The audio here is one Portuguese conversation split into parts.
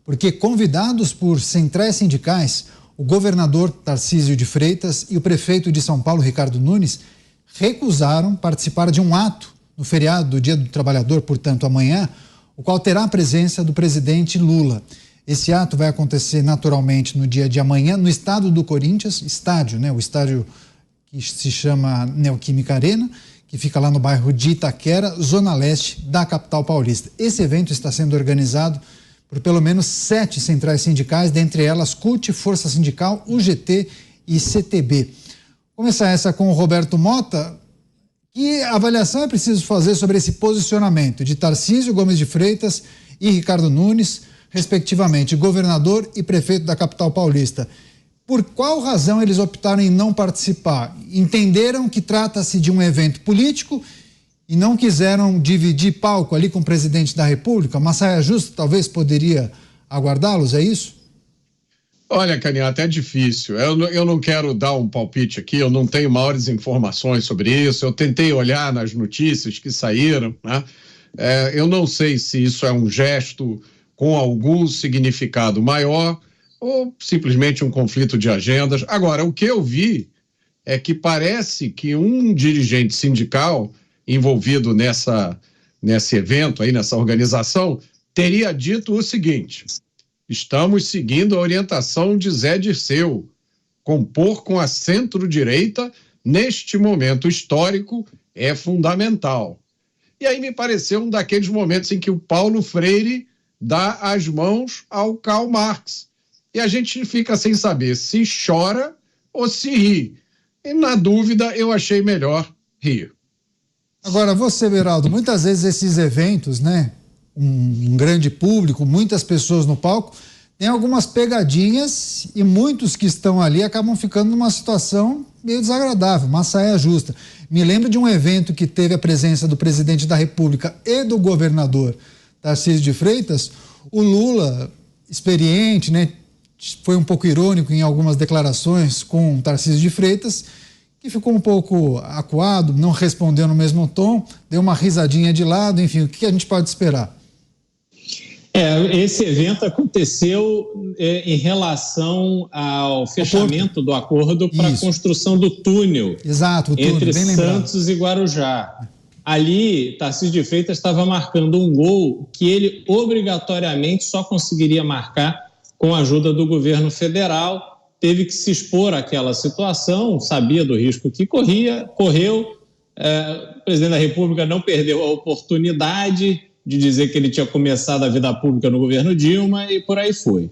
porque convidados por centrais sindicais, o governador Tarcísio de Freitas e o prefeito de São Paulo, Ricardo Nunes, recusaram participar de um ato no feriado do Dia do Trabalhador, portanto amanhã, o qual terá a presença do presidente Lula. Esse ato vai acontecer naturalmente no dia de amanhã no estado do Corinthians, o estádio que se chama Neoquímica Arena, que fica lá no bairro de Itaquera, zona leste da capital paulista. Esse evento está sendo organizado por pelo menos 7 centrais sindicais, dentre elas CUT, Força Sindical, UGT e CTB. Começar essa com o Roberto Mota. Que avaliação é preciso fazer sobre esse posicionamento de Tarcísio Gomes de Freitas e Ricardo Nunes, respectivamente, governador e prefeito da capital paulista? Por qual razão eles optaram em não participar? Entenderam que trata-se de um evento político e não quiseram dividir palco ali com o presidente da República? Uma saia justa talvez poderia aguardá-los, é isso? Olha, Canhata, é difícil. Eu não quero dar um palpite aqui, eu não tenho maiores informações sobre isso. Eu tentei olhar nas notícias que saíram, né? Eu não sei se isso é um gesto com algum significado maior ou simplesmente um conflito de agendas. Agora, o que eu vi é que parece que um dirigente sindical envolvido nesse evento, aí, nessa organização, teria dito o seguinte: estamos seguindo a orientação de Zé Dirceu, compor com a centro-direita neste momento histórico é fundamental. E aí me pareceu um daqueles momentos em que o Paulo Freire dá as mãos ao Karl Marx. E a gente fica sem saber se chora ou se ri. E na dúvida eu achei melhor rir. Agora, você, Beraldo, muitas vezes esses eventos, né? Um grande público, muitas pessoas no palco, tem algumas pegadinhas e muitos que estão ali acabam ficando numa situação meio desagradável, uma saia justa. Me lembro de um evento que teve a presença do presidente da República e do governador Tarcísio de Freitas. O Lula, experiente, né, foi um pouco irônico em algumas declarações com o Tarcísio de Freitas, que ficou um pouco acuado, não respondeu no mesmo tom, deu uma risadinha de lado, enfim, o que a gente pode esperar? Esse evento aconteceu em relação ao fechamento do acordo para a construção do túnel. Exato, o túnel, entre bem Santos e Guarujá. Ali, Tarcísio de Freitas estava marcando um gol que ele obrigatoriamente só conseguiria marcar com a ajuda do governo federal. Teve que se expor àquela situação, sabia do risco que correu. O presidente da República não perdeu a oportunidade de dizer que ele tinha começado a vida pública no governo Dilma e por aí foi.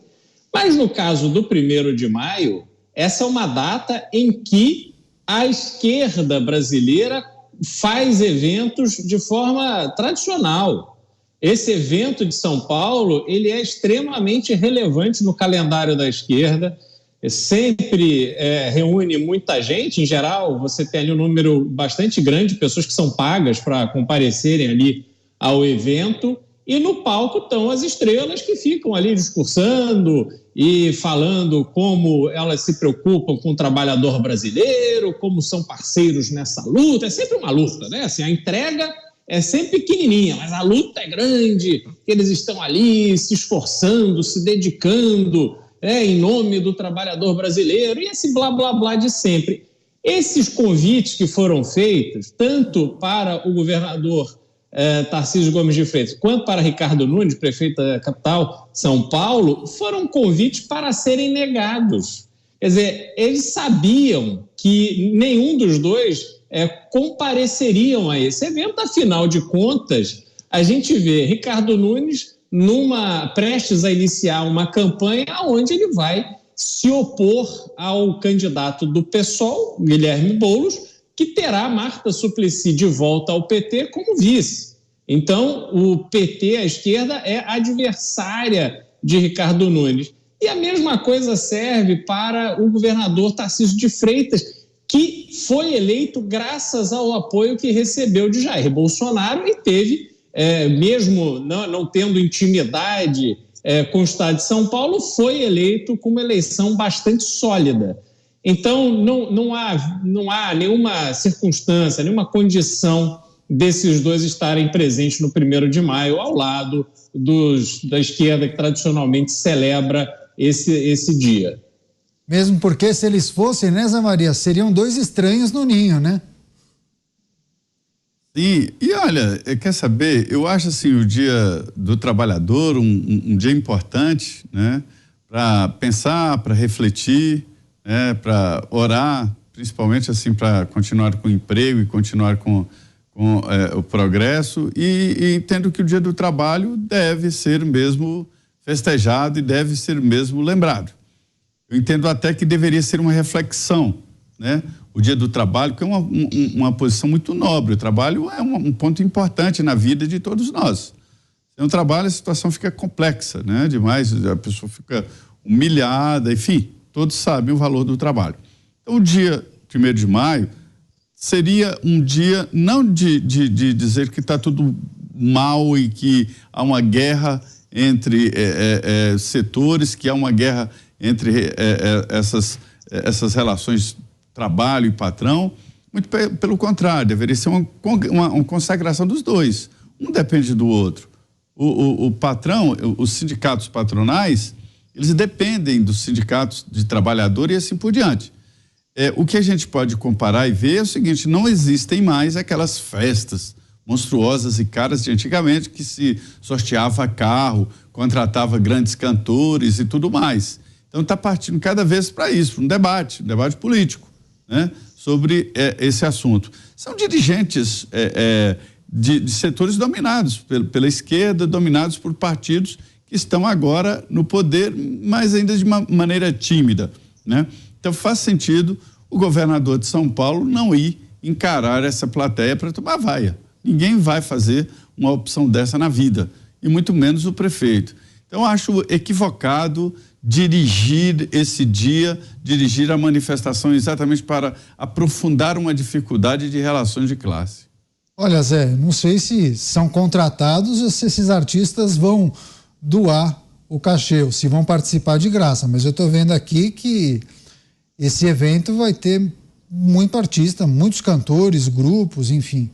Mas no caso do 1º de maio, essa é uma data em que a esquerda brasileira faz eventos de forma tradicional. Esse evento de São Paulo, ele é extremamente relevante no calendário da esquerda, sempre reúne muita gente. Em geral, você tem ali um número bastante grande de pessoas que são pagas para comparecerem ali ao evento, e no palco estão as estrelas que ficam ali discursando e falando como elas se preocupam com o trabalhador brasileiro, como são parceiros nessa luta. É sempre uma luta, né? Assim, a entrega é sempre pequenininha, mas a luta é grande, eles estão ali se esforçando, se dedicando, em nome do trabalhador brasileiro, e esse blá, blá, blá de sempre. Esses convites que foram feitos, tanto para o governador Tarcísio Gomes de Freitas, quanto para Ricardo Nunes, prefeito da capital, São Paulo, foram convites para serem negados. Quer dizer, eles sabiam que nenhum dos dois compareceriam a esse evento. Afinal de contas, a gente vê Ricardo Nunes prestes a iniciar uma campanha onde ele vai se opor ao candidato do PSOL, Guilherme Boulos, que terá Marta Suplicy de volta ao PT como vice. Então, o PT, a esquerda, é adversária de Ricardo Nunes. E a mesma coisa serve para o governador Tarcísio de Freitas, que foi eleito graças ao apoio que recebeu de Jair Bolsonaro e teve, mesmo não tendo intimidade com o Estado de São Paulo, foi eleito com uma eleição bastante sólida. Então, não há nenhuma circunstância, nenhuma condição desses dois estarem presentes no 1º de maio, ao lado da esquerda, que tradicionalmente celebra esse dia. Mesmo porque, se eles fossem, né, Zé Maria, seriam dois estranhos no ninho, né? Sim, e olha, quer saber, eu acho assim, o Dia do Trabalhador um dia importante, né? Para pensar, para refletir, né? Para orar, principalmente assim, para continuar com o emprego e continuar com o progresso, e entendo que o Dia do Trabalho deve ser mesmo festejado e deve ser mesmo lembrado. Eu entendo até que deveria ser uma reflexão, né? O Dia do Trabalho, que é uma posição muito nobre. O trabalho é um ponto importante na vida de todos nós. Sem o trabalho, a situação fica complexa, né? Demais, a pessoa fica humilhada, enfim, todos sabem o valor do trabalho. Então, o dia 1º de maio seria um dia não de dizer que está tudo mal e que há uma guerra entre setores, que há uma guerra entre essas relações trabalho e patrão. Muito pelo contrário, deveria ser uma consagração dos dois. Um depende do outro. O patrão, os sindicatos patronais, eles dependem dos sindicatos de trabalhador e assim por diante. O que a gente pode comparar e ver é o seguinte: não existem mais aquelas festas monstruosas e caras de antigamente, que se sorteava carro, contratava grandes cantores e tudo mais. Então está partindo cada vez para isso, para um debate político, né, sobre esse assunto. São dirigentes de setores dominados pela esquerda, dominados por partidos que estão agora no poder, mas ainda de uma maneira tímida, né? Então faz sentido o governador de São Paulo não ir encarar essa plateia para tomar vaia. Ninguém vai fazer uma opção dessa na vida, e muito menos o prefeito. Então acho equivocado dirigir esse dia, dirigir a manifestação exatamente para aprofundar uma dificuldade de relações de classe. Olha, Zé, não sei se são contratados ou se esses artistas vão doar o cachê, ou se vão participar de graça, mas eu estou vendo aqui que esse evento vai ter muito artista, muitos cantores, grupos, enfim,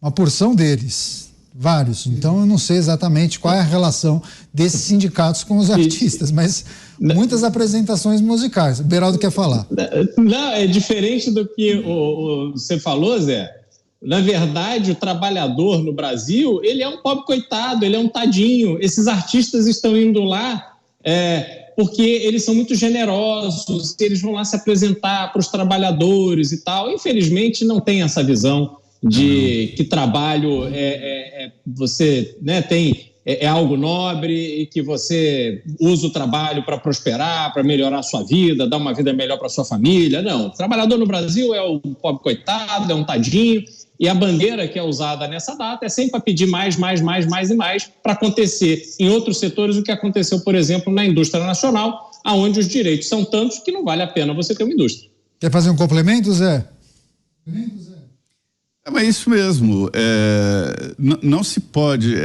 uma porção deles, vários. Então eu não sei exatamente qual é a relação desses sindicatos com os artistas, mas muitas apresentações musicais. O Beraldo quer falar. Não, é diferente do que você falou, Zé. Na verdade, o trabalhador no Brasil, ele é um pobre coitado, ele é um tadinho. Esses artistas estão indo lá porque eles são muito generosos, eles vão lá se apresentar para os trabalhadores e tal. Infelizmente, não tem essa visão de que trabalho você, né, é algo nobre e que você usa o trabalho para prosperar, para melhorar a sua vida, dar uma vida melhor para sua família. Não, o trabalhador no Brasil é um pobre coitado, é um tadinho, e a bandeira que é usada nessa data é sempre para pedir mais e mais para acontecer em outros setores o que aconteceu, por exemplo, na indústria nacional, onde os direitos são tantos que não vale a pena você ter uma indústria. Quer fazer um complemento, Zé? Mas é isso mesmo, não se pode,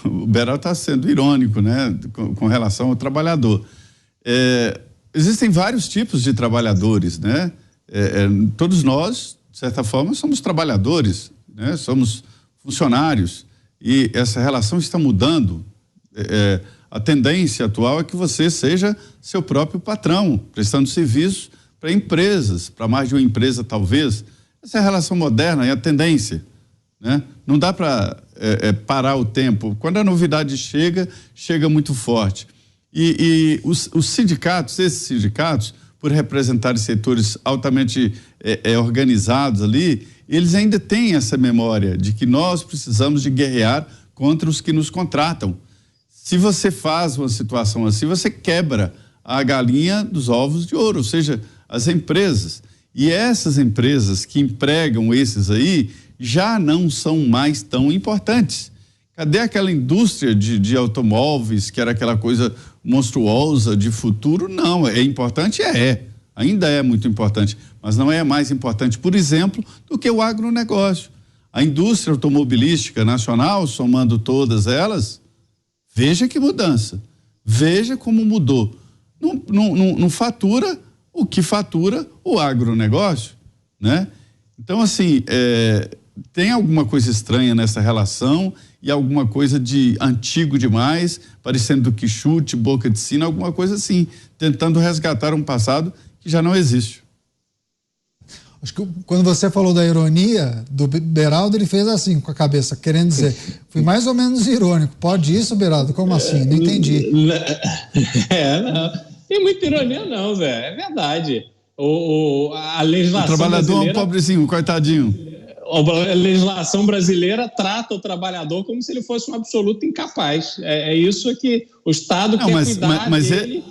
o Beraldo está sendo irônico, né, com relação ao trabalhador. Existem vários tipos de trabalhadores, né? Todos nós, de certa forma, somos trabalhadores, né? Somos funcionários, e essa relação está mudando. A tendência atual é que você seja seu próprio patrão, prestando serviço para empresas, para mais de uma empresa talvez. Essa é a relação moderna, é a tendência, né? Não dá para parar o tempo. Quando a novidade chega muito forte. E os sindicatos, esses sindicatos, por representarem setores altamente organizados ali, eles ainda têm essa memória de que nós precisamos de guerrear contra os que nos contratam. Se você faz uma situação assim, você quebra a galinha dos ovos de ouro, ou seja, as empresas. E essas empresas que empregam esses aí já não são mais tão importantes. Cadê aquela indústria de automóveis que era aquela coisa monstruosa de futuro? Não, é importante? Ainda é muito importante, mas não é mais importante, por exemplo, do que o agronegócio. A indústria automobilística nacional, somando todas elas, veja que mudança, veja como mudou. Não fatura o que fatura o agronegócio, né? Então, assim, tem alguma coisa estranha nessa relação e alguma coisa de antigo demais, parecendo que chute, boca de sino, alguma coisa assim, tentando resgatar um passado que já não existe. Acho que quando você falou da ironia do Beraldo, ele fez assim com a cabeça, querendo dizer, fui mais ou menos irônico. Pode isso, Beraldo? Como assim? Não entendi. Não tem muita ironia não, Zé, é verdade. A legislação o trabalhador brasileira, é um pobrezinho, coitadinho. A legislação brasileira trata o trabalhador como se ele fosse um absoluto incapaz. É isso que o Estado quer cuidar dele.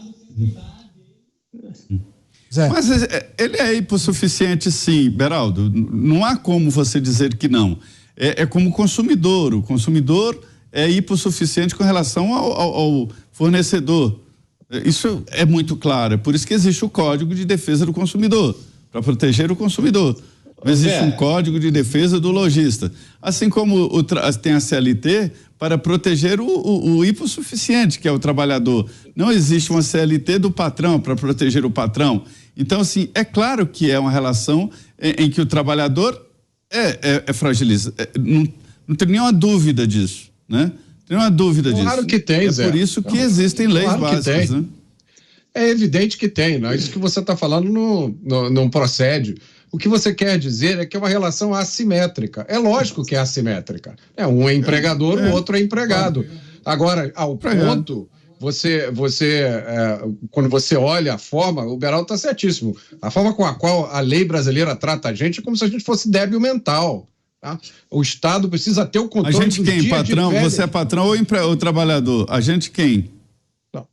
Mas ele é hipossuficiente, sim, Beraldo. Não há como você dizer que não. É como consumidor. O consumidor é hipossuficiente com relação ao fornecedor. Isso é muito claro. É por isso que existe o Código de Defesa do Consumidor, para proteger o consumidor. Não existe um Código de Defesa do lojista. Assim como tem a CLT para proteger o hipossuficiente, que é o trabalhador. Não existe uma CLT do patrão para proteger o patrão. Então, assim, é claro que é uma relação em que o trabalhador é fragilizado. Não tem nenhuma dúvida disso, né? Não tem nenhuma dúvida disso. Claro que tem, Zé. É por isso que existem leis básicas, né? É evidente que tem, né? Isso que você está falando não procede. O que você quer dizer é que é uma relação assimétrica. É lógico que é assimétrica. Um é empregador, o outro é empregado. Agora, ao ponto, quando você olha a forma, o Beraldo está certíssimo, a forma com a qual a lei brasileira trata a gente é como se a gente fosse débil mental. Tá? O Estado precisa ter o controle do dia de férias. A gente quem, patrão? Você é patrão ou trabalhador? A gente quem? Não.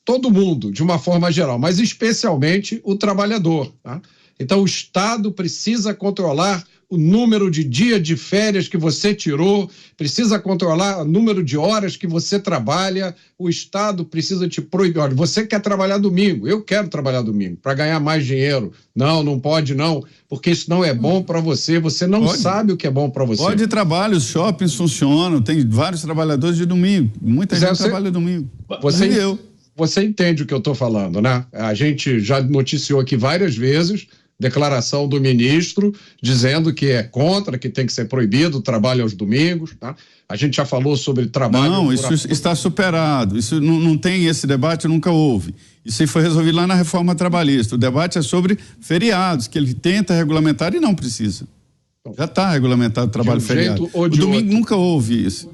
Todo mundo, de uma forma geral, mas especialmente o trabalhador, tá? Então, o Estado precisa controlar o número de dias de férias que você tirou, precisa controlar o número de horas que você trabalha, o Estado precisa te proibir. Olha, você quer trabalhar domingo, eu quero trabalhar domingo, para ganhar mais dinheiro. Não pode não, porque isso não é bom para você, você não sabe o que é bom para você. Pode trabalho, os shoppings funcionam, tem vários trabalhadores de domingo, muita gente trabalha domingo. Você entende o que eu estou falando, né? A gente já noticiou aqui várias vezes declaração do ministro dizendo que é contra, que tem que ser proibido o trabalho aos domingos, tá? A gente já falou sobre trabalho... Não, isso está superado, isso não tem esse debate, nunca houve. Isso foi resolvido lá na reforma trabalhista. O debate é sobre feriados, que ele tenta regulamentar e não precisa. Já está regulamentado o trabalho feriado. O domingo nunca houve isso.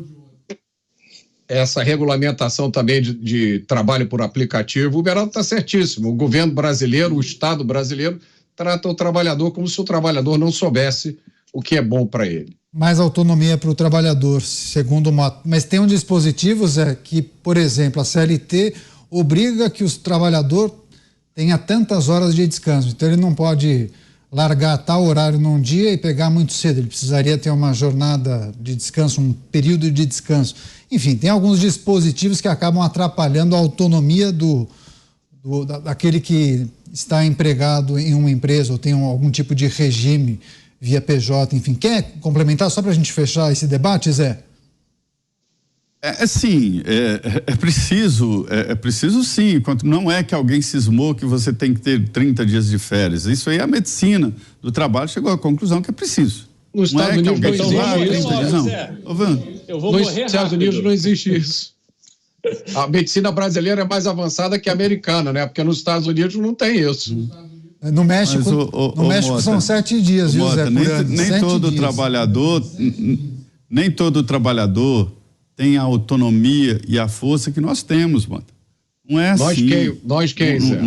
Essa regulamentação também de trabalho por aplicativo, o Beraldo está certíssimo. O governo brasileiro, o Estado brasileiro, trata o trabalhador como se o trabalhador não soubesse o que é bom para ele. Mais autonomia para o trabalhador, segundo o Mota. Mas tem um dispositivo, Zé, que, por exemplo, a CLT obriga que o trabalhador tenha tantas horas de descanso. Então, ele não pode largar tal horário num dia e pegar muito cedo. Ele precisaria ter uma jornada de descanso, um período de descanso. Enfim, tem alguns dispositivos que acabam atrapalhando a autonomia daquele que está empregado em uma empresa ou tem algum tipo de regime via PJ, enfim. Quer complementar só para a gente fechar esse debate, Zé? Sim, é preciso sim, não é que alguém cismou que você tem que ter 30 dias de férias. Isso aí a medicina do trabalho chegou à conclusão que é preciso. Nos Estados Unidos não existe isso. Nos Estados Unidos não existe isso. A medicina brasileira é mais avançada que a americana, né? Porque nos Estados Unidos não tem isso. No México, Mota, são 7 dias, viu, Zé? Nem todo trabalhador tem a autonomia e a força que nós temos, Mota. Não é assim. Nós quem, Zé?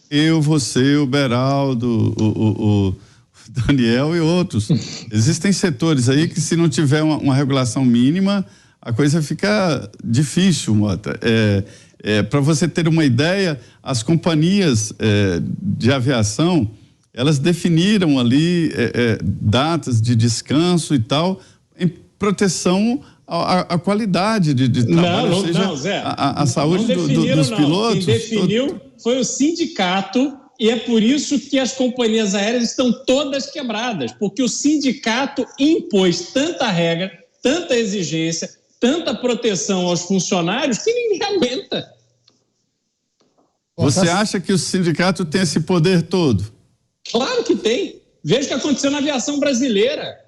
Eu, você, o Beraldo, o Daniel e outros. Existem setores aí que, se não tiver uma regulação mínima, a coisa fica difícil, Mota. Para você ter uma ideia, as companhias de aviação, elas definiram ali datas de descanso e tal, em proteção à qualidade de trabalho, ou seja, Zé, a saúde dos pilotos. Quem definiu foi o sindicato, e é por isso que as companhias aéreas estão todas quebradas, porque o sindicato impôs tanta regra, tanta exigência, tanta proteção aos funcionários que ninguém aguenta. Você acha que o sindicato tem esse poder todo? Claro que tem. Veja o que aconteceu na aviação brasileira.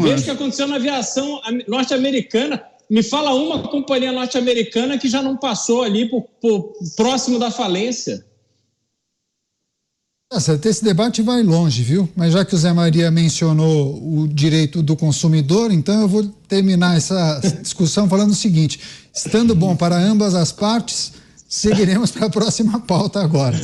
Veja o que aconteceu na aviação norte-americana. Me fala uma companhia norte-americana que já não passou ali por próximo da falência. Esse debate vai longe, viu? Mas já que o Zé Maria mencionou o direito do consumidor, então eu vou terminar essa discussão falando o seguinte: estando bom para ambas as partes, seguiremos para a próxima pauta agora.